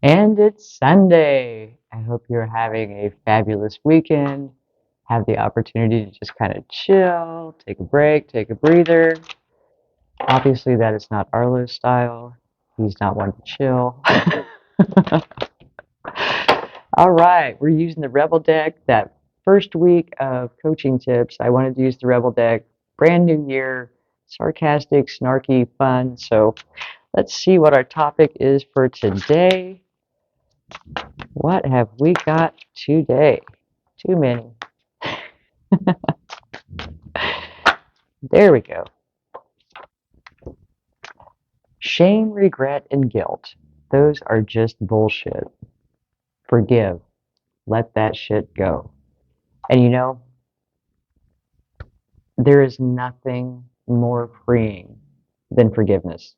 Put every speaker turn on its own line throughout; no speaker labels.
And it's Sunday. I hope you're having a fabulous weekend. Have the opportunity to just kind of chill, take a break, take a breather. Obviously, that is not Arlo's style. He's not one to chill. All right, we're using the Rebel deck. That first week of coaching tips, I wanted to use the Rebel deck. Brand new year, sarcastic, snarky, fun. So let's see what our topic is for today. What have we got today? Too many. There we go. Shame, regret, and guilt. Those are just bullshit. Forgive. Let that shit go. And there is nothing more freeing than forgiveness.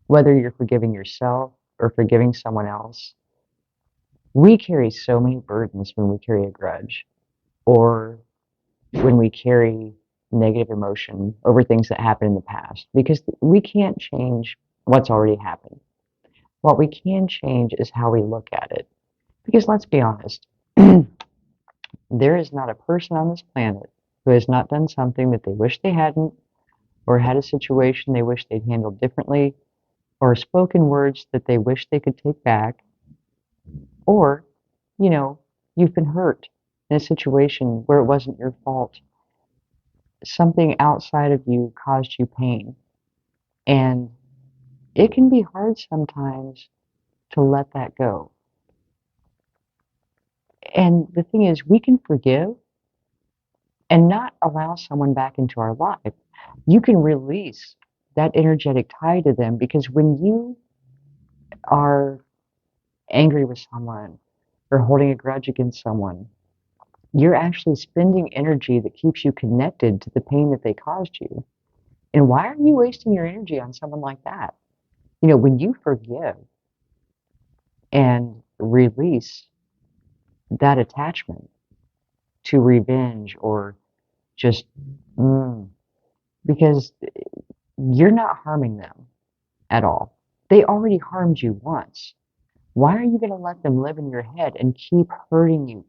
Whether you're forgiving yourself or forgiving someone else, we carry so many burdens when we carry a grudge or when we carry negative emotion over things that happened in the past because we can't change what's already happened. What we can change is how we look at it. Because let's be honest, there is not a person on this planet who has not done something that they wish they hadn't, or had a situation they wish they'd handled differently, or spoken words that they wish they could take back, or, you know, you've been hurt in a situation where it wasn't your fault. Something outside of you caused you pain. And it can be hard sometimes to let that go. And the thing is, we can forgive and not allow someone back into our life. You can release that energetic tie to them because when you are angry with someone or holding a grudge against someone, you're actually spending energy that keeps you connected to the pain that they caused you. And why are you wasting your energy on someone like that? When you forgive and release that attachment to revenge or just, because you're not harming them at all. They already harmed you once. Why are you going to let them live in your head and keep hurting you,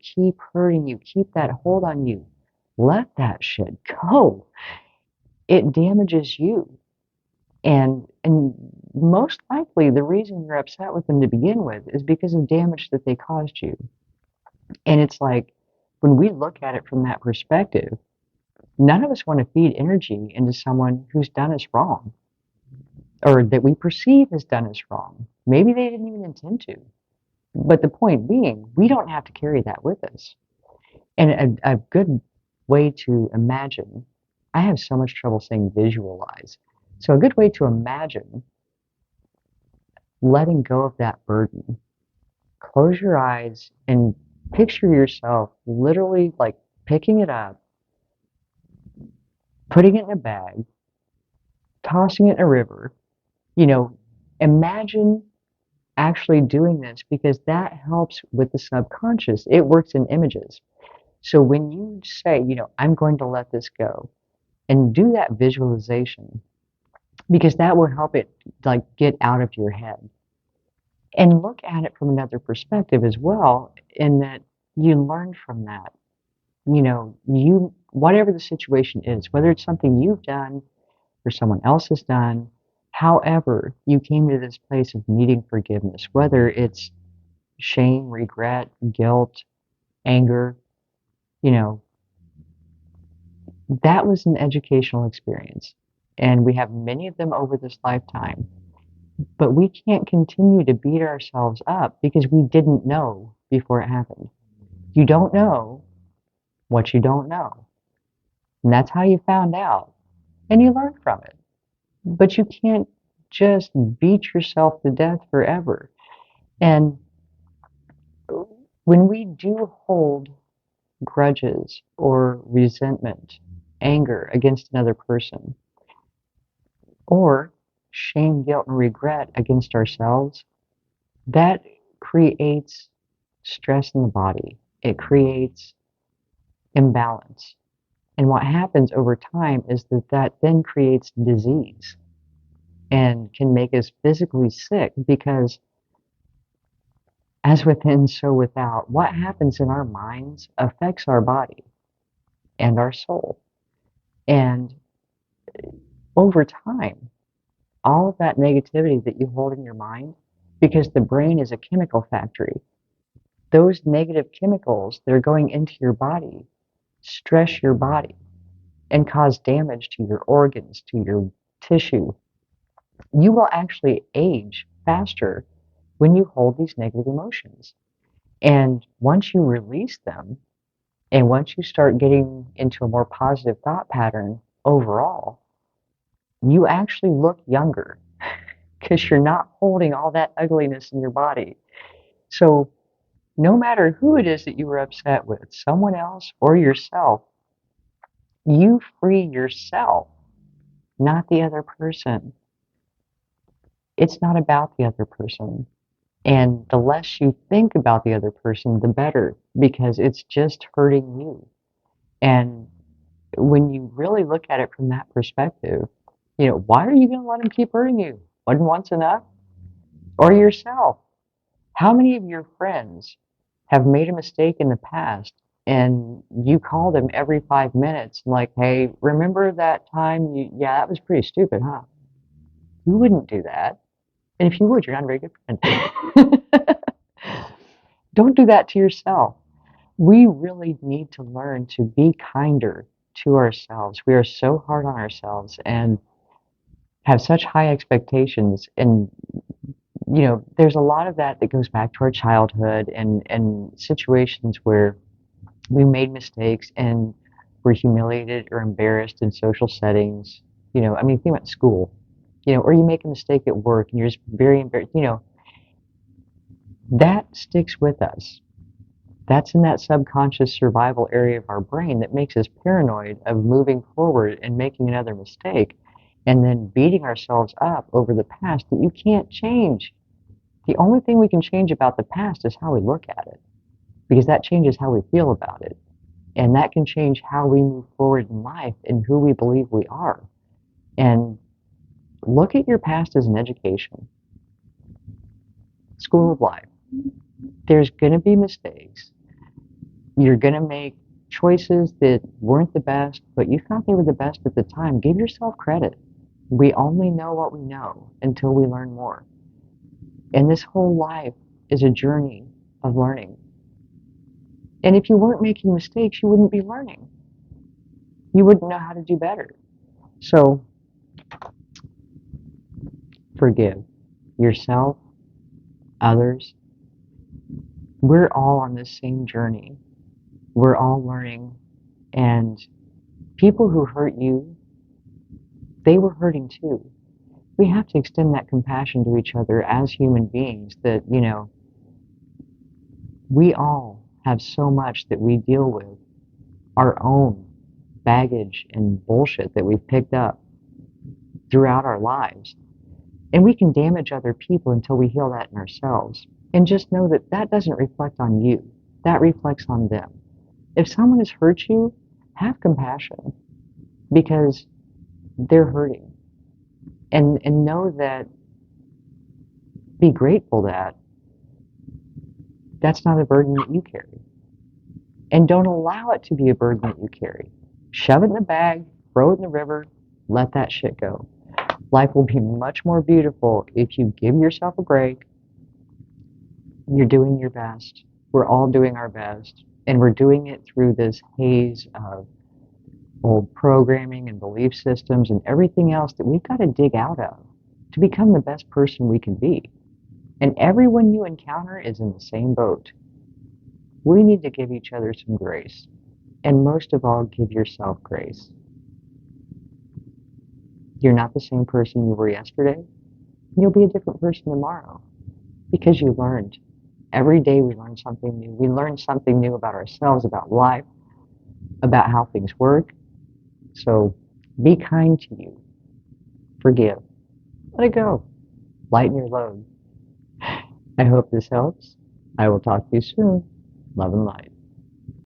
keep that hold on you? Let that shit go. It damages you. And most likely the reason you're upset with them to begin with is because of damage that they caused you. And it's like when we look at it from that perspective, none of us want to feed energy into someone who's done us wrong or that we perceive has done us wrong. Maybe they didn't even intend to. But the point being, we don't have to carry that with us. And a good way to imagine, I have so much trouble saying visualize. So a good way to imagine letting go of that burden, close your eyes and picture yourself literally like picking it up, putting it in a bag, tossing it in a river. Imagine actually doing this because that helps with the subconscious. It works in images. So when you say, I'm going to let this go and do that visualization, because that will help it like get out of your head and look at it from another perspective as well, in that you learn from that. Whatever the situation is, whether it's something you've done or someone else has done, however you came to this place of needing forgiveness, whether it's shame, regret, guilt, anger, you know, that was an educational experience. And we have many of them over this lifetime. But we can't continue to beat ourselves up because we didn't know before it happened. You don't know what you don't know. And that's how you found out. And you learn from it. But you can't just beat yourself to death forever. And when we do hold grudges or resentment, anger against another person, or shame, guilt, and regret against ourselves, that creates stress in the body. It creates imbalance. And what happens over time is that then creates disease and can make us physically sick because As within, so without. What happens in our minds affects our body and our soul. And over time, all of that negativity that you hold in your mind, because the brain is a chemical factory, those negative chemicals that are going into your body stress your body and cause damage to your organs, to your tissue. You will actually age faster when you hold these negative emotions. And once you release them, and once you start getting into a more positive thought pattern overall, you actually look younger because you're not holding all that ugliness in your body. So, no matter who it is that you were upset with, someone else or yourself, you free yourself, not the other person. It's not about the other person. And the less you think about the other person, the better, because it's just hurting you. And when you really look at it from that perspective, why are you going to let them keep hurting you? Wasn't once enough? Or yourself. How many of your friends have made a mistake in the past and you call them every 5 minutes like, hey, remember that time yeah, that was pretty stupid, huh? You wouldn't do that. And if you would, you're not a very good friend. Don't do that to yourself. We really need to learn to be kinder to ourselves. We are so hard on ourselves and have such high expectations. And, there's a lot of that that goes back to our childhood and situations where we made mistakes and were humiliated or embarrassed in social settings. I mean, think about school, or you make a mistake at work and you're just very embarrassed, that sticks with us. That's in that subconscious survival area of our brain that makes us paranoid of moving forward and making another mistake and then beating ourselves up over the past that you can't change. The only thing we can change about the past is how we look at it, because that changes how we feel about it. And that can change how we move forward in life and who we believe we are. And look at your past as an education. School of life. There's going to be mistakes. You're going to make choices that weren't the best, but you thought they were the best at the time. Give yourself credit. We only know what we know until we learn more. And this whole life is a journey of learning. And if you weren't making mistakes, you wouldn't be learning. You wouldn't know how to do better. So, forgive yourself, others. We're all on this same journey. We're all learning. And people who hurt you, they were hurting too. We have to extend that compassion to each other as human beings that, we all have so much that we deal with, our own baggage and bullshit that we've picked up throughout our lives. And we can damage other people until we heal that in ourselves. And just know that that doesn't reflect on you. That reflects on them. If someone has hurt you, have compassion because they're hurting. And know that, be grateful that that's not a burden that you carry. And don't allow it to be a burden that you carry. Shove it in the bag, throw it in the river, let that shit go. Life will be much more beautiful if you give yourself a break. You're doing your best. We're all doing our best. And we're doing it through this haze of old programming and belief systems and everything else that we've got to dig out of to become the best person we can be. And everyone you encounter is in the same boat. We need to give each other some grace. And most of all, give yourself grace. You're not the same person you were yesterday. You'll be a different person tomorrow because you learned. Every day we learn something new. We learn something new about ourselves, about life, about how things work. So be kind to you. Forgive. Let it go. Lighten your load. I hope this helps. I will talk to you soon. Love and light.